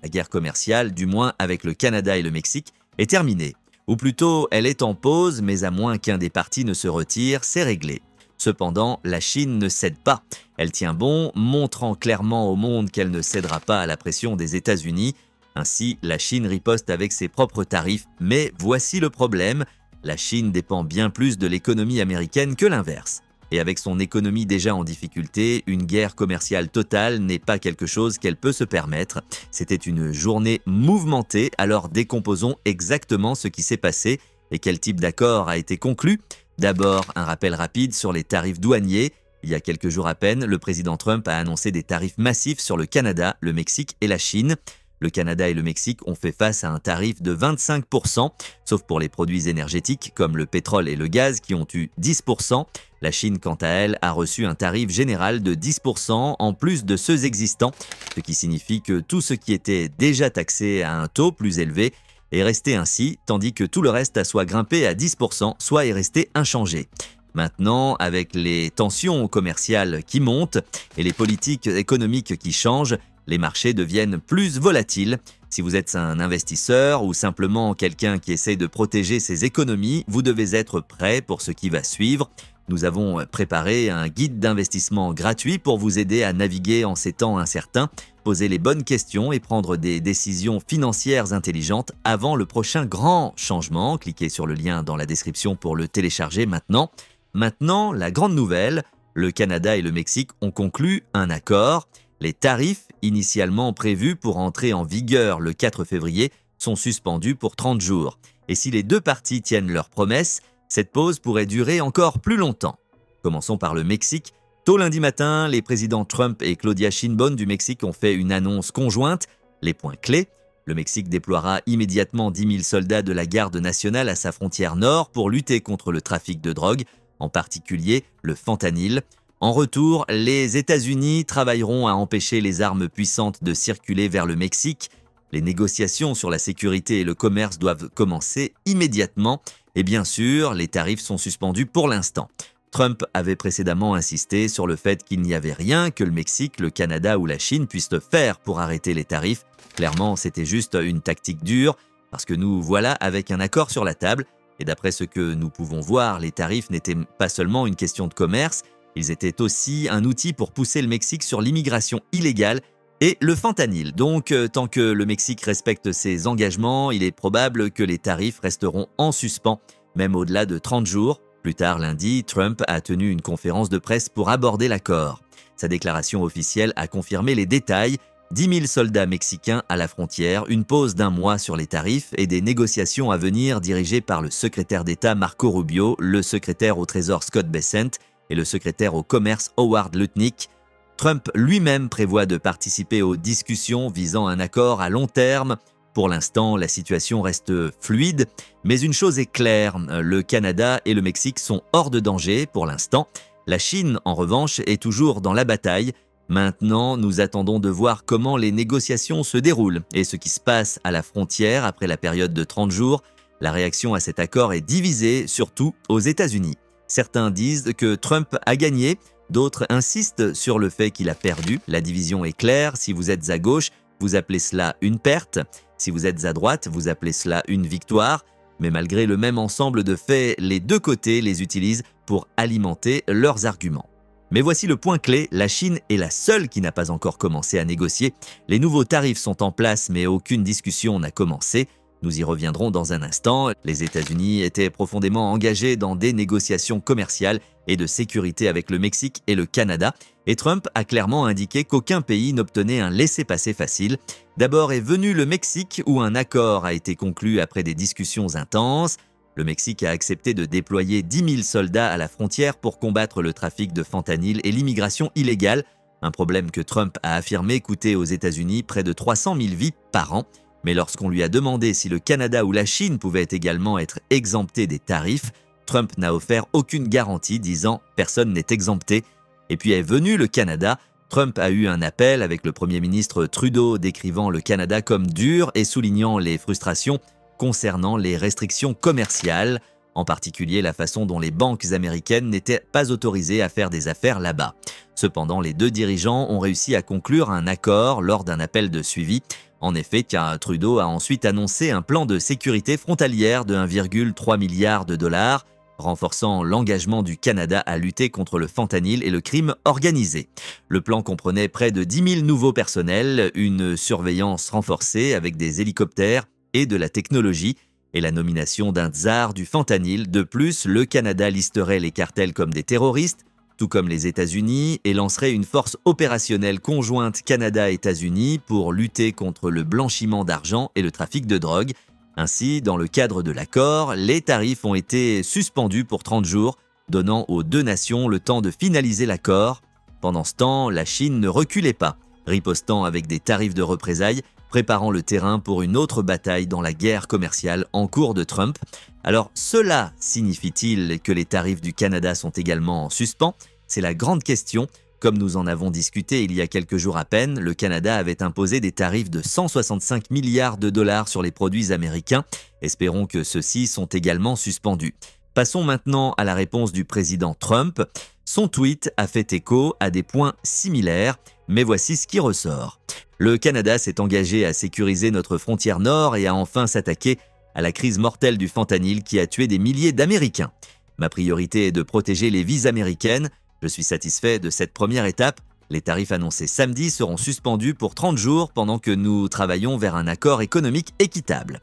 La guerre commerciale, du moins avec le Canada et le Mexique, est terminée. Ou plutôt, elle est en pause, mais à moins qu'un des partis ne se retire, c'est réglé. Cependant, la Chine ne cède pas. Elle tient bon, montrant clairement au monde qu'elle ne cédera pas à la pression des États-Unis. Ainsi, la Chine riposte avec ses propres tarifs. Mais voici le problème, la Chine dépend bien plus de l'économie américaine que l'inverse. Et avec son économie déjà en difficulté, une guerre commerciale totale n'est pas quelque chose qu'elle peut se permettre. C'était une journée mouvementée, alors décomposons exactement ce qui s'est passé et quel type d'accord a été conclu. D'abord, un rappel rapide sur les tarifs douaniers. Il y a quelques jours à peine, le président Trump a annoncé des tarifs massifs sur le Canada, le Mexique et la Chine. Le Canada et le Mexique ont fait face à un tarif de 25%, sauf pour les produits énergétiques comme le pétrole et le gaz qui ont eu 10%. La Chine, quant à elle, a reçu un tarif général de 10% en plus de ceux existants, ce qui signifie que tout ce qui était déjà taxé à un taux plus élevé est resté ainsi, tandis que tout le reste a soit grimpé à 10%, soit est resté inchangé. Maintenant, avec les tensions commerciales qui montent et les politiques économiques qui changent, les marchés deviennent plus volatiles. Si vous êtes un investisseur ou simplement quelqu'un qui essaie de protéger ses économies, vous devez être prêt pour ce qui va suivre. Nous avons préparé un guide d'investissement gratuit pour vous aider à naviguer en ces temps incertains, poser les bonnes questions et prendre des décisions financières intelligentes avant le prochain grand changement. Cliquez sur le lien dans la description pour le télécharger maintenant. Maintenant, la grande nouvelle, le Canada et le Mexique ont conclu un accord. Les tarifs initialement prévus pour entrer en vigueur le 4 février sont suspendus pour 30 jours. Et si les deux parties tiennent leurs promesses, cette pause pourrait durer encore plus longtemps. Commençons par le Mexique. Tôt lundi matin, les présidents Trump et Claudia Sheinbaum du Mexique ont fait une annonce conjointe. Les points clés, le Mexique déploiera immédiatement 10 000 soldats de la garde nationale à sa frontière nord pour lutter contre le trafic de drogue, en particulier le fentanyl. En retour, les États-Unis travailleront à empêcher les armes puissantes de circuler vers le Mexique. Les négociations sur la sécurité et le commerce doivent commencer immédiatement. Et bien sûr, les tarifs sont suspendus pour l'instant. Trump avait précédemment insisté sur le fait qu'il n'y avait rien que le Mexique, le Canada ou la Chine puissent faire pour arrêter les tarifs. Clairement, c'était juste une tactique dure, parce que nous voilà avec un accord sur la table. Et d'après ce que nous pouvons voir, les tarifs n'étaient pas seulement une question de commerce, ils étaient aussi un outil pour pousser le Mexique sur l'immigration illégale et le fentanyl. Donc, tant que le Mexique respecte ses engagements, il est probable que les tarifs resteront en suspens, même au-delà de 30 jours. Plus tard lundi, Trump a tenu une conférence de presse pour aborder l'accord. Sa déclaration officielle a confirmé les détails, 10 000 soldats mexicains à la frontière, une pause d'1 mois sur les tarifs et des négociations à venir dirigées par le secrétaire d'État Marco Rubio, le secrétaire au Trésor Scott Bessent et le secrétaire au commerce Howard Lutnick. Trump lui-même prévoit de participer aux discussions visant un accord à long terme. Pour l'instant, la situation reste fluide, mais une chose est claire, le Canada et le Mexique sont hors de danger pour l'instant. La Chine, en revanche, est toujours dans la bataille. Maintenant, nous attendons de voir comment les négociations se déroulent et ce qui se passe à la frontière après la période de 30 jours. La réaction à cet accord est divisée, surtout aux États-Unis. Certains disent que Trump a gagné, d'autres insistent sur le fait qu'il a perdu. La division est claire, si vous êtes à gauche, vous appelez cela une perte. Si vous êtes à droite, vous appelez cela une victoire. Mais malgré le même ensemble de faits, les deux côtés les utilisent pour alimenter leurs arguments. Mais voici le point clé, la Chine est la seule qui n'a pas encore commencé à négocier. Les nouveaux tarifs sont en place, mais aucune discussion n'a commencé. Nous y reviendrons dans un instant. Les États-Unis étaient profondément engagés dans des négociations commerciales et de sécurité avec le Mexique et le Canada, et Trump a clairement indiqué qu'aucun pays n'obtenait un laissez-passer facile. D'abord est venu le Mexique, où un accord a été conclu après des discussions intenses. Le Mexique a accepté de déployer 10 000 soldats à la frontière pour combattre le trafic de fentanyl et l'immigration illégale, un problème que Trump a affirmé coûter aux États-Unis près de 300 000 vies par an. Mais lorsqu'on lui a demandé si le Canada ou la Chine pouvaient également être exemptés des tarifs, Trump n'a offert aucune garantie, disant « personne n'est exempté ». Et puis est venu le Canada. Trump a eu un appel avec le Premier ministre Trudeau décrivant le Canada comme dur et soulignant les frustrations concernant les restrictions commerciales. en particulier la façon dont les banques américaines n'étaient pas autorisées à faire des affaires là-bas. Cependant, les deux dirigeants ont réussi à conclure un accord lors d'un appel de suivi. En effet, Trudeau a ensuite annoncé un plan de sécurité frontalière de 1,3 milliard de dollars, renforçant l'engagement du Canada à lutter contre le fentanyl et le crime organisé. Le plan comprenait près de 10 000 nouveaux personnels, une surveillance renforcée avec des hélicoptères et de la technologie, et la nomination d'un tsar du fentanyl. De plus, le Canada listerait les cartels comme des terroristes, tout comme les États-Unis, et lancerait une force opérationnelle conjointe Canada-États-Unis pour lutter contre le blanchiment d'argent et le trafic de drogue. Ainsi, dans le cadre de l'accord, les tarifs ont été suspendus pour 30 jours, donnant aux deux nations le temps de finaliser l'accord. Pendant ce temps, la Chine ne reculait pas, ripostant avec des tarifs de représailles, préparant le terrain pour une autre bataille dans la guerre commerciale en cours de Trump. Alors, cela signifie-t-il que les tarifs du Canada sont également en suspens? C'est la grande question. Comme nous en avons discuté il y a quelques jours à peine, le Canada avait imposé des tarifs de 165 milliards de dollars sur les produits américains. Espérons que ceux-ci sont également suspendus. Passons maintenant à la réponse du président Trump. Son tweet a fait écho à des points similaires, mais voici ce qui ressort. Le Canada s'est engagé à sécuriser notre frontière nord et à enfin s'attaquer à la crise mortelle du fentanyl qui a tué des milliers d'Américains. Ma priorité est de protéger les vies américaines. Je suis satisfait de cette première étape. Les tarifs annoncés samedi seront suspendus pour 30 jours pendant que nous travaillons vers un accord économique équitable.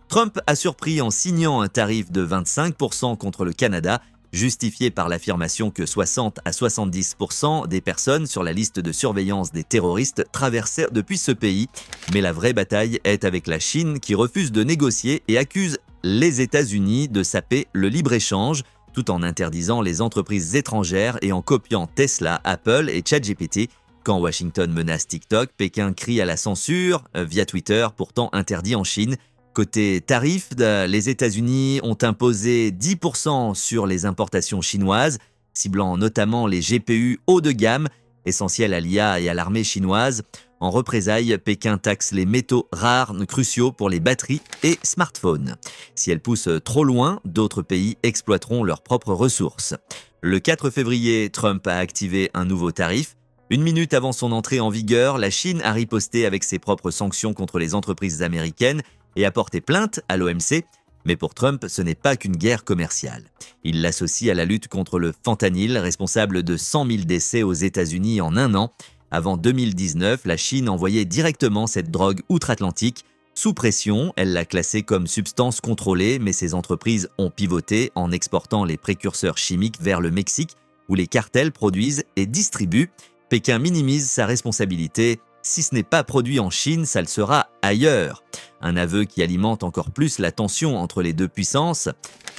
Trump a surpris en signant un tarif de 25% contre le Canada, justifié par l'affirmation que 60 à 70% des personnes sur la liste de surveillance des terroristes traversaient depuis ce pays. Mais la vraie bataille est avec la Chine qui refuse de négocier et accuse les États-Unis de saper le libre-échange, tout en interdisant les entreprises étrangères et en copiant Tesla, Apple et ChatGPT. Quand Washington menace TikTok, Pékin crie à la censure via Twitter, pourtant interdit en Chine. Côté tarifs, les États-Unis ont imposé 10% sur les importations chinoises, ciblant notamment les GPU haut de gamme, essentiels à l'IA et à l'armée chinoise. En représailles, Pékin taxe les métaux rares cruciaux pour les batteries et smartphones. Si elle pousse trop loin, d'autres pays exploiteront leurs propres ressources. Le 4 février, Trump a activé un nouveau tarif. Une minute avant son entrée en vigueur, la Chine a riposté avec ses propres sanctions contre les entreprises américaines et a porté plainte à l'OMC. Mais pour Trump, ce n'est pas qu'une guerre commerciale. Il l'associe à la lutte contre le fentanyl, responsable de 100 000 décès aux États-Unis en un an. Avant 2019, la Chine envoyait directement cette drogue outre-Atlantique. Sous pression, elle l'a classée comme substance contrôlée, mais ses entreprises ont pivoté en exportant les précurseurs chimiques vers le Mexique, où les cartels produisent et distribuent. Pékin minimise sa responsabilité. Si ce n'est pas produit en Chine, ça le sera ailleurs. Un aveu qui alimente encore plus la tension entre les deux puissances.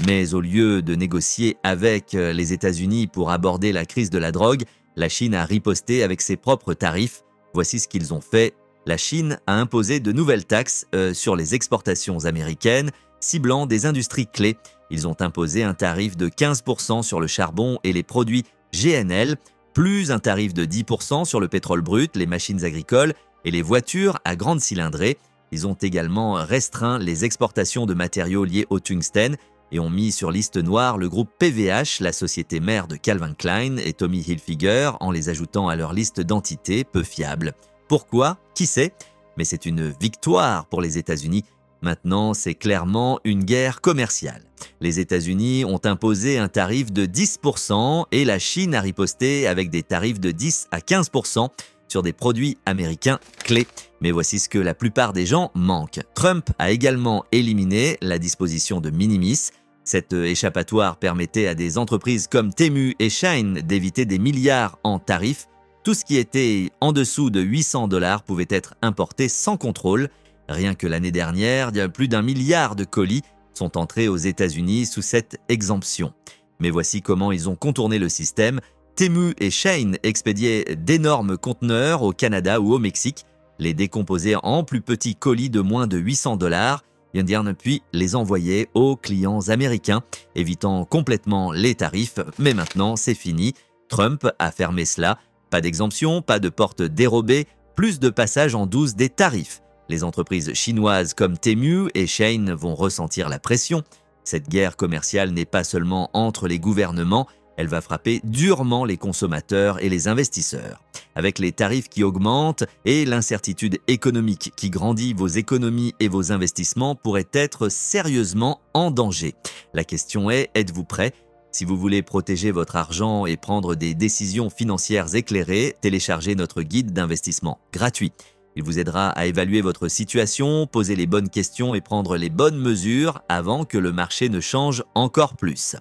Mais au lieu de négocier avec les États-Unis pour aborder la crise de la drogue, la Chine a riposté avec ses propres tarifs. Voici ce qu'ils ont fait. La Chine a imposé de nouvelles taxes sur les exportations américaines, ciblant des industries clés. Ils ont imposé un tarif de 15% sur le charbon et les produits GNL, plus un tarif de 10% sur le pétrole brut, les machines agricoles et les voitures à grande cylindrée. Ils ont également restreint les exportations de matériaux liés au tungstène et ont mis sur liste noire le groupe PVH, la société mère de Calvin Klein et Tommy Hilfiger, en les ajoutant à leur liste d'entités peu fiables. Pourquoi? Qui sait? Mais c'est une victoire pour les États-Unis. Maintenant, c'est clairement une guerre commerciale. Les États-Unis ont imposé un tarif de 10% et la Chine a riposté avec des tarifs de 10 à 15% sur des produits américains clés. Mais voici ce que la plupart des gens manquent. Trump a également éliminé la disposition de minimis. Cette échappatoire permettait à des entreprises comme Temu et Shein d'éviter des milliards en tarifs. Tout ce qui était en dessous de 800 $ pouvait être importé sans contrôle. Rien que l'année dernière, plus d'1 milliard de colis sont entrés aux États-Unis sous cette exemption. Mais voici comment ils ont contourné le système. Temu et Shein expédiaient d'énormes conteneurs au Canada ou au Mexique, les décomposaient en plus petits colis de moins de 800 $, puis les envoyaient aux clients américains, évitant complètement les tarifs. Mais maintenant, c'est fini. Trump a fermé cela. Pas d'exemption, pas de porte dérobée, plus de passage en douce des tarifs. Les entreprises chinoises comme Temu et Shein vont ressentir la pression. Cette guerre commerciale n'est pas seulement entre les gouvernements, elle va frapper durement les consommateurs et les investisseurs. Avec les tarifs qui augmentent et l'incertitude économique qui grandit, vos économies et vos investissements pourraient être sérieusement en danger. La question est, êtes-vous prêt ? Si vous voulez protéger votre argent et prendre des décisions financières éclairées, téléchargez notre guide d'investissement gratuit. Il vous aidera à évaluer votre situation, poser les bonnes questions et prendre les bonnes mesures avant que le marché ne change encore plus.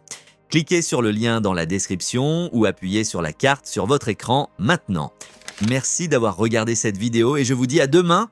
Cliquez sur le lien dans la description ou appuyez sur la carte sur votre écran maintenant. Merci d'avoir regardé cette vidéo et je vous dis à demain